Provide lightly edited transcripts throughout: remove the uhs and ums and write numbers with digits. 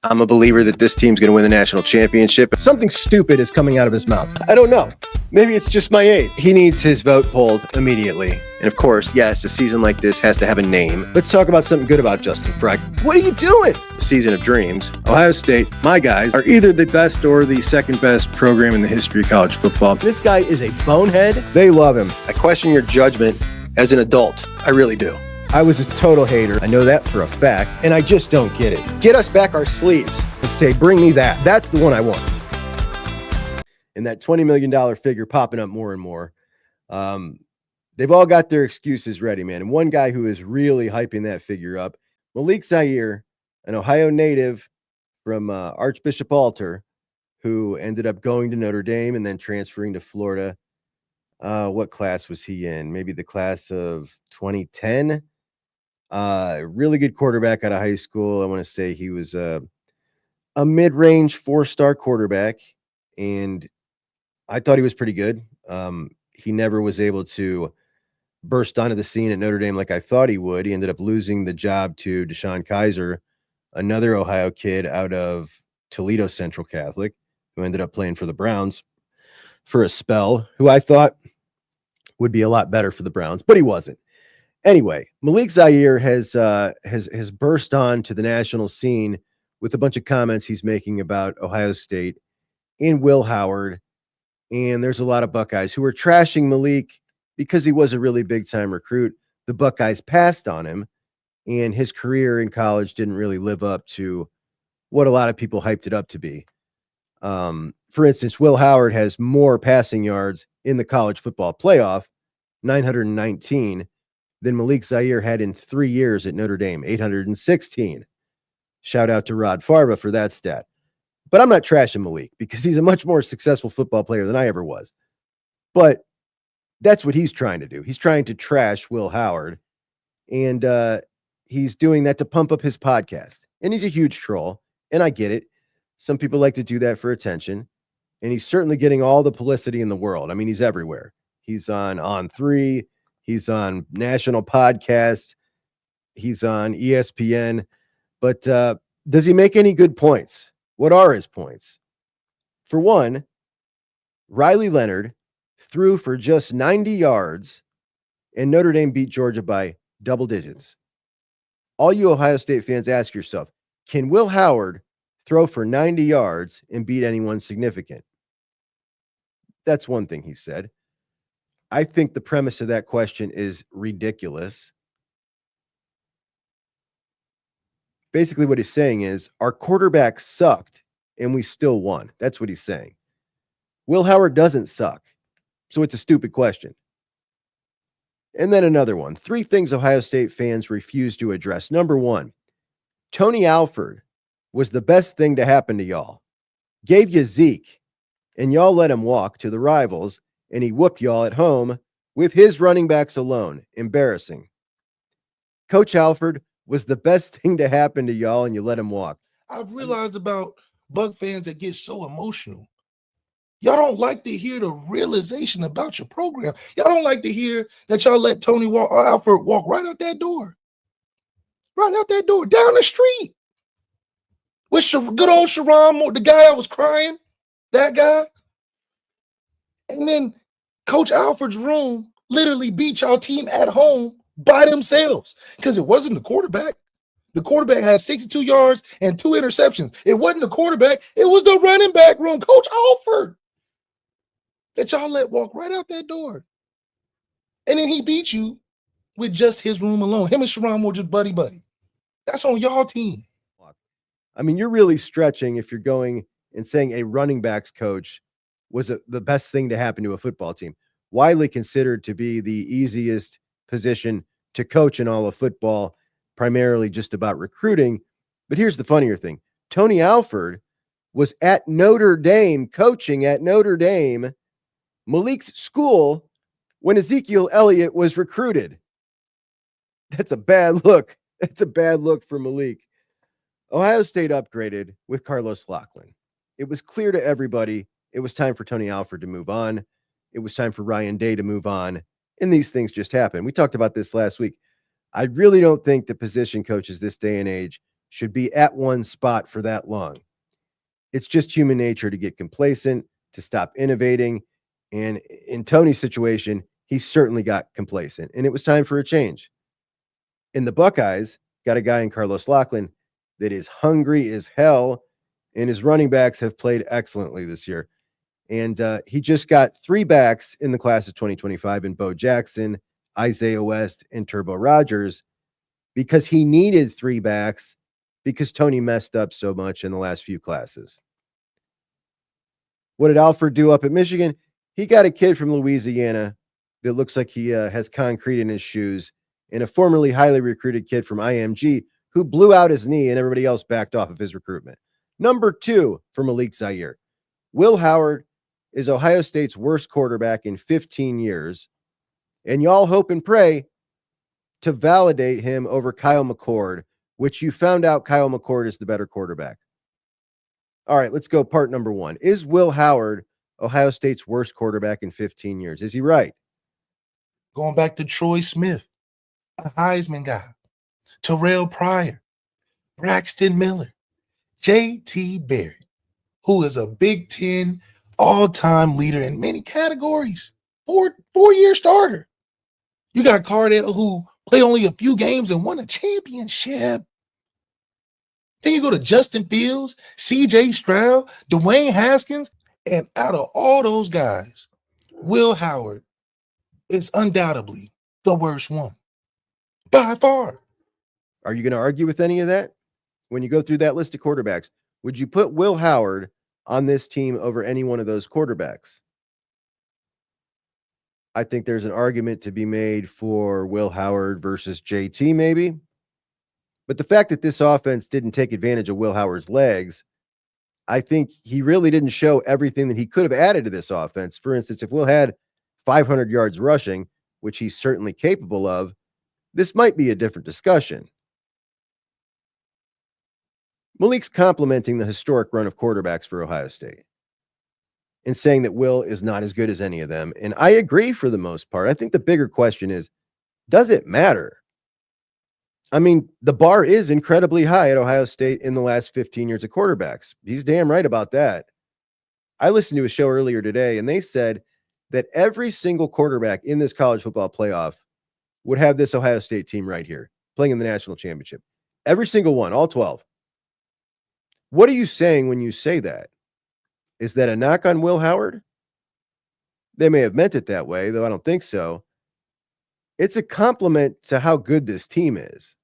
I'm a believer that this team's going to win the national championship. Something stupid is coming out of his mouth. I don't know. Maybe it's just my age. He needs his vote pulled immediately. And of course, yes, a season like this has to have a name. Let's talk about something good about Justin Freck. What are you doing? The season of dreams. Ohio State, my guys, are either the best or the second best program in the history of college football. This guy is a bonehead. They love him. I question your judgment as an adult. I really do. I was a total hater. I know that for a fact, and I just don't get it. Get us back our sleeves. And say, bring me that. That's the one I want. And that $20 million figure popping up more and more. They've all got their excuses ready, man. And one guy who is really hyping that figure up, Malik Zaire, an Ohio native from Archbishop Alter, who ended up going to Notre Dame and then transferring to Florida. What class was he in? Maybe the class of 2010. Really good quarterback out of high school. I want to say he was a mid-range 4-star quarterback, and I thought he was pretty good. He never was able to burst onto the scene at Notre Dame like I thought he would. He ended up losing the job to Deshaun Kaiser, another Ohio kid out of Toledo Central Catholic, who ended up playing for the Browns for a spell, who I thought would be a lot better for the Browns, but he wasn't. Anyway, Malik Zaire has burst on to the national scene with a bunch of comments he's making about Ohio State and Will Howard. And there's a lot of Buckeyes who are trashing Malik because he was a really big-time recruit. The Buckeyes passed on him, and his career in college didn't really live up to what a lot of people hyped it up to be. For instance, Will Howard has more passing yards in the college football playoff, 919, than Malik Zaire had in 3 years at Notre Dame, 816. Shout out to Rod Farva for that stat. But I'm not trashing Malik because he's a much more successful football player than I ever was. But that's what he's trying to do. He's trying to trash Will Howard, and he's doing that to pump up his podcast. And he's a huge troll, and I get it. Some people like to do that for attention, and he's certainly getting all the publicity in the world. I mean, he's everywhere. He's on On3. He's on national podcasts. He's on ESPN. But does he make any good points? What are his points? For one, Riley Leonard threw for just 90 yards, and Notre Dame beat Georgia by double digits. All you Ohio State fans, ask yourself, can Will Howard throw for 90 yards and beat anyone significant? That's one thing he said. I think the premise of that question is ridiculous. Basically, what he's saying is our quarterback sucked and we still won. That's what he's saying. Will Howard doesn't suck. So it's a stupid question. And then another one. 3 things Ohio State fans refuse to address. Number 1, Tony Alford was the best thing to happen to y'all. Gave you Zeke, and y'all let him walk to the rivals, and he whooped y'all at home with his running backs alone. Embarrassing. Coach Alford was the best thing to happen to y'all, and you let him walk. I've realized about Buck fans that get so emotional. Y'all don't like to hear the realization about your program. Y'all don't like to hear that y'all let Tony Alford walk right out that door. Right out that door, down the street. With good old Sharon, the guy that was crying, that guy. And then Coach Alford's room literally beat y'all team at home by themselves because it wasn't the quarterback. The quarterback had 62 yards and 2 interceptions. It wasn't the quarterback. It was the running back room, Coach Alford, that y'all let walk right out that door. And then he beat you with just his room alone. Him and Sharon were just buddy-buddy. That's on y'all team. I mean, you're really stretching if you're going and saying a running backs coach was the best thing to happen to a football team. Widely considered to be the easiest position to coach in all of football, primarily just about recruiting. But here's the funnier thing. Tony Alford was at Notre Dame, coaching at Notre Dame, Malik's school, when Ezekiel Elliott was recruited. That's a bad look. That's a bad look for Malik. Ohio State upgraded with Carlos Loughlin. It was clear to everybody it was time for Tony Alford to move on. It was time for Ryan Day to move on. And these things just happen. We talked about this last week. I really don't think the position coaches this day and age should be at one spot for that long. It's just human nature to get complacent, to stop innovating. And in Tony's situation, he certainly got complacent, and it was time for a change. In the Buckeyes, got a guy in Carlos Lachlan that is hungry as hell, and his running backs have played excellently this year. And he just got 3 backs in the class of 2025 in Bo Jackson, Isaiah West, and Turbo Rogers, because he needed 3 backs because Tony messed up so much in the last few classes. What did Alfred do up at Michigan? He got a kid from Louisiana that looks like he has concrete in his shoes, and a formerly highly recruited kid from IMG who blew out his knee and everybody else backed off of his recruitment. Number 2 for Malik Zaire. Will Howard is Ohio State's worst quarterback in 15 years, and y'all hope and pray to validate him over Kyle McCord, which you found out Kyle McCord is the better quarterback. All right, let's go part number 1. Is Will Howard Ohio State's worst quarterback in 15 years? Is he right? Going back to Troy Smith, a Heisman guy, Terrell Pryor, Braxton Miller, J.T. Barrett, who is a Big Ten all-time leader in many categories, four-year starter. You got Cardell, who played only a few games and won a championship. Then you go to Justin Fields, C.J. Stroud, Dwayne Haskins, and out of all those guys, Will Howard is undoubtedly the worst one, by far. Are you going to argue with any of that? When you go through that list of quarterbacks, would you put Will Howard on this team over any one of those quarterbacks? I think there's an argument to be made for Will Howard versus JT maybe. But the fact that this offense didn't take advantage of Will Howard's legs, I think he really didn't show everything that he could have added to this offense. For instance, if Will had 500 yards rushing, which he's certainly capable of, this might be a different discussion. Malik's complimenting the historic run of quarterbacks for Ohio State and saying that Will is not as good as any of them. And I agree for the most part. I think the bigger question is, does it matter? I mean, the bar is incredibly high at Ohio State in the last 15 years of quarterbacks. He's damn right about that. I listened to a show earlier today, and they said that every single quarterback in this college football playoff would have this Ohio State team right here playing in the national championship. Every single one, all 12. What are you saying when you say that? Is that a knock on Will Howard? They may have meant it that way, though I don't think so. It's a compliment to how good this team is.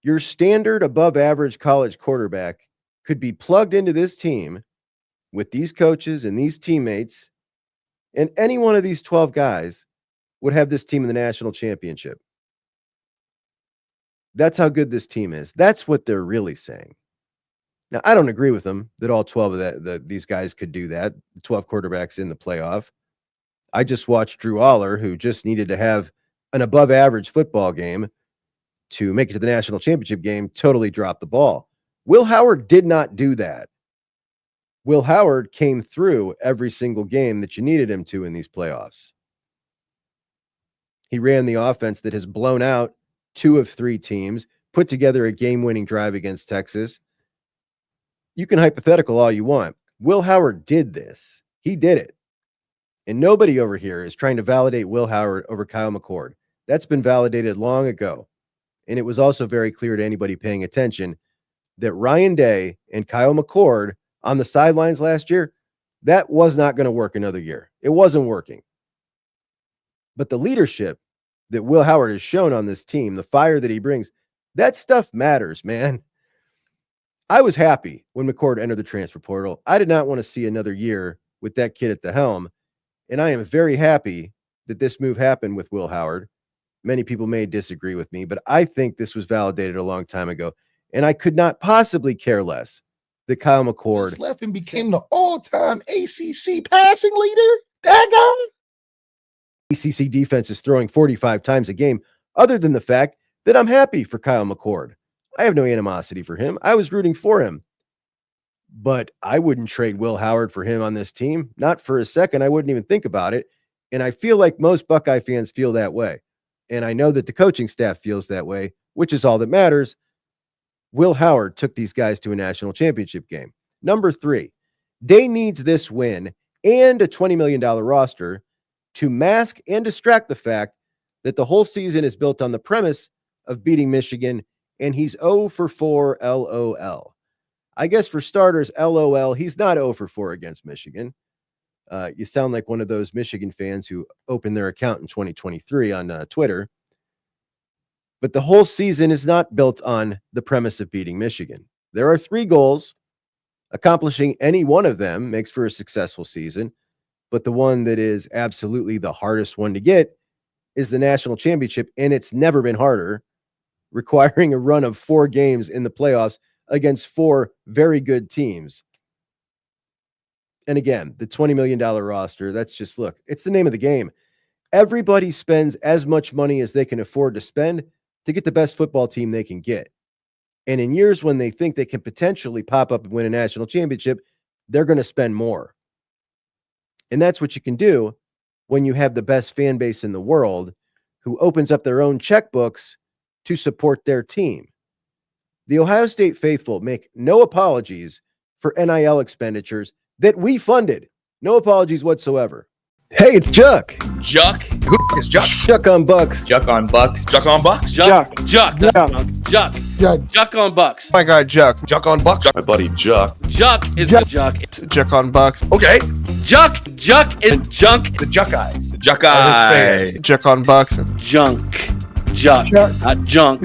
Your standard above average college quarterback could be plugged into this team with these coaches and these teammates, and any one of these 12 guys would have this team in the national championship. That's how good this team is. That's what they're really saying. Now, I don't agree with them that all 12 of these guys could do that, 12 quarterbacks in the playoff. I just watched Drew Aller, who just needed to have an above average football game to make it to the national championship game, totally drop the ball. Will Howard did not do that. Will Howard came through every single game that you needed him to in these playoffs. He ran the offense that has blown out 2 of 3 teams, put together a game-winning drive against Texas. You can hypothetical all you want. Will Howard did this. He did it. And nobody over here is trying to validate Will Howard over Kyle McCord. That's been validated long ago. And it was also very clear to anybody paying attention that Ryan Day and Kyle McCord on the sidelines last year, that was not going to work another year. It wasn't working. But the leadership that Will Howard has shown on this team, the fire that he brings, that stuff matters, man. I was happy when McCord entered the transfer portal. I did not want to see another year with that kid at the helm. And I am very happy that this move happened with Will Howard. Many people may disagree with me, but I think this was validated a long time ago. And I could not possibly care less that Kyle McCord left and became the all-time ACC passing leader. That guy. ACC defense is throwing 45 times a game, other than the fact that I'm happy for Kyle McCord. I have no animosity for him. I was rooting for him. But I wouldn't trade Will Howard for him on this team. Not for a second. I wouldn't even think about it. And I feel like most Buckeye fans feel that way. And I know that the coaching staff feels that way, which is all that matters. Will Howard took these guys to a national championship game. Number 3, Day needs this win and a $20 million roster to mask and distract the fact that the whole season is built on the premise of beating Michigan, and he's 0 for 4, LOL. I guess for starters, LOL, he's not 0 for 4 against Michigan. You sound like one of those Michigan fans who opened their account in 2023 on Twitter. But the whole season is not built on the premise of beating Michigan. There are 3 goals. Accomplishing any one of them makes for a successful season. But the one that is absolutely the hardest one to get is the national championship, and it's never been harder, requiring a run of 4 games in the playoffs against 4 very good teams. And again, the $20 million roster, that's just, look, it's the name of the game. Everybody spends as much money as they can afford to spend to get the best football team they can get. And in years when they think they can potentially pop up and win a national championship, they're going to spend more. And that's what you can do when you have the best fan base in the world who opens up their own checkbooks to support their team. The Ohio State faithful make no apologies for NIL expenditures that we funded. No apologies whatsoever. Hey, it's Juck. Juck? Who is Juck? Juckonbucks. Juckonbucks. Juckonbucks? Juck. Juck. Juck. Juckonbucks. My guy Juck. Juckonbucks. My buddy Juck. Juck is the Juck. It's Juckonbucks. Okay. Juck is junk. The Juck Eyes. Juck Eyes. Juckonbucks. Junk. Juck. Not junk.